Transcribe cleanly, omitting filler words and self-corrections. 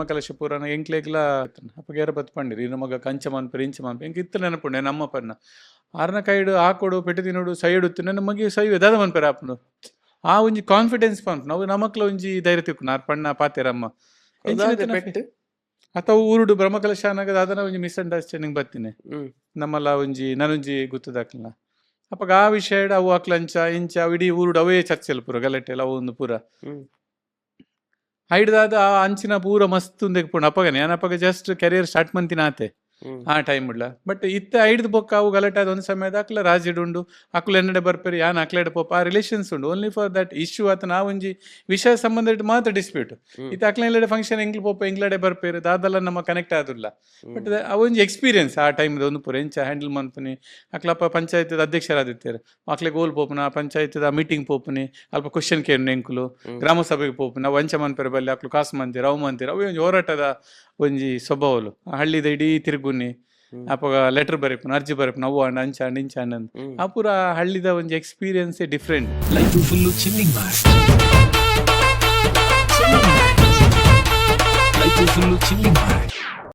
ಕಲಶ ಪುರಾಣ ಎಂಕ್ಲೆಗ್ಲ ಅಪ್ಪಗೇರ ಬತ್ಪಂಡಿರಿ ಇನ್ನು ಮಗ ಕಂಚ ಮನ್ಪೆರಿ ಇಂಚ ಮನ್ಪೆ ಎಂಕ್ ಇತ್ತು ನೆನಪುಂಡೆ ನಮ್ಮ ಪನ್ನ ಆರ್ನ ಕೈಡು ಆಕೊಡು ಪೆಟ್ಟು ತಿನ್ನೋಡು ಸೈಡ್ ಉತ್ತು ನನ್ನ ಮಗಿ ಸೈವೆ ದಾದ ಮನ್ಪೆರ ಆಪುಂಡು ಆ ಒಂಜಿ ಕಾನ್ಫಿಡೆನ್ಸ್ ಪಂಪು ನಾವು ನಮಕ್ಲ ಒಂಜಿ ಧೈರ್ಯ ತಿಕ್ಕು ನಾರ್ ಪಣ್ಣ ಪಾತೆರಮ್ಮ ಅಥವಾ ಊರುಡು ಬ್ರಹ್ಮಕಲಶ ಅನ್ನಗ ದಾದನ ಒಂಜಿ ಮಿಸ್ಅಂಡರ್ಸ್ಟ್ಯಾಂಡಿಂಗ್ ಬರ್ತೀನಿ ನಮ್ಮಲ್ಲ ಒಂಜಿ ನನೊಂಜಿ ಗುತ್ತದಾಕ್ಲ ಅಪ್ಪಗ ಆ ವಿಷಯ ಅವು ಅಕ್ಲಂಚ ಇಂಚ ಇಡೀ ಊರುಡು ಅವೇ ಚರ್ಚೆಲ್ ಪೂರ ಗಲಾಟೆ ಎಲ್ಲ ಅವು ಒಂದು ಪೂರ ಐಡ್ದಾದ ಆ ಅಂಚಿನ ಪೂರ ಮಸ್ತ್ ಉಂದೆಕ್ಪುಂಡು ಅಪ್ಪಗನೆ ನಾನು ಅಪ್ಪಗ ಜಸ್ಟ್ ಕೆರಿಯರ್ ಸ್ಟಾರ್ಟ್ ಮಂತಿನ ಆತೆ ಆ ಟೈಮ್ ಉಡ್ಲ ಬಟ್ ಇತ್ತೆ ಐಡ್ದು ಬೊಕ್ಕ ಅವು ಗಲಾಟೆ ಆದ ಒಂದು ಸಮಯದ ಅಕ್ಲ ರಾಜಿಡುಂಡು ಅಕ್ಲು ಎನ್ನಡೆ ಬರ್ಪೇರಿ ಯಾನ್ ಅಕ್ಲೆಡೆ ಪೋಪ ಆ ರಿಲೇಷನ್ಸ್ ಉಂಡು ಓನ್ಲಿ ಫಾರ್ ದಟ್ ಇಶ್ಯೂ ಆತ ನಾ ಒಂಜಿ ವಿಷಯ ಸಂಬಂಧ ಇಟ್ಟು ಮಾತ್ರ ಡಿಸ್ಪ್ಯೂಟ್ ಇತ್ತೆ ಅಕ್ಲ ಎಲ್ಲೆಡೆ ಫಂಕ್ಷನ್ ಎಂಗ್ಲು ಪೋಪ ಎಂಗ್ಲಡೆ ಬರ್ಪೇರಿ ದಾದಲ್ಲ ನಮ್ಮ ಕನೆಕ್ಟ್ ಆದಿಲ್ಲ ಬಟ್ ಅವೊಂಜಿ ಎಕ್ಸ್ಪೀರಿಯನ್ಸ್ ಆ ಟೈಮ್ ಒಂದು ಪೂರ ಎಂಚ ಹ್ಯಾಂಡಲ್ ಮನ್ಪುನಿ ಅಕ್ಲಪ್ಪ ಪಂಚಾಯತ್ ಅಧ್ಯಕ್ಷರಾದಿತ್ತೇರು ಅಕ್ಲೆ ಗೋಲ್ ಪೋಪುನ ಪಂಚಾಯತ್ ಮೀಟಿಂಗ್ ಪೋಪುನಿ ಅಲ್ಪ ಕ್ವಶನ್ ಕೇರ್ನು ಎಂಕುಲು ಗ್ರಾಮ ಸಭೆಗೆ ಪೋಪುನ ನಾವು ವಂಚ ಮನ್ಪೇರೆ ಬಲ್ಲಿ ಅಕ್ಲು ಕಾಸು ಮಂತೀರ ಅವು ಮಂತೀರ ಅವೇ ಒಂಜಿ ಹೋರಾಟದ ಒಂಜಿ ಸ್ವಭಾವಲು ಹಳ್ಳಿದ ಇಡೀ ತಿರುಗುನಿ ಅಪ್ಪ ಲೆಟರ್ ಬರೀಪುನ ಅರ್ಜಿ ಬರೀಪುನ ಅವು ಅಂಡ್ ಅಂಚ ಅಂಡ್ ಇಂಚ ಅಂಡ್ ಆ ಪೂರ ಹಳ್ಳಿದ ಒಂಜಿ experience different life full chilling ಮಾಡ್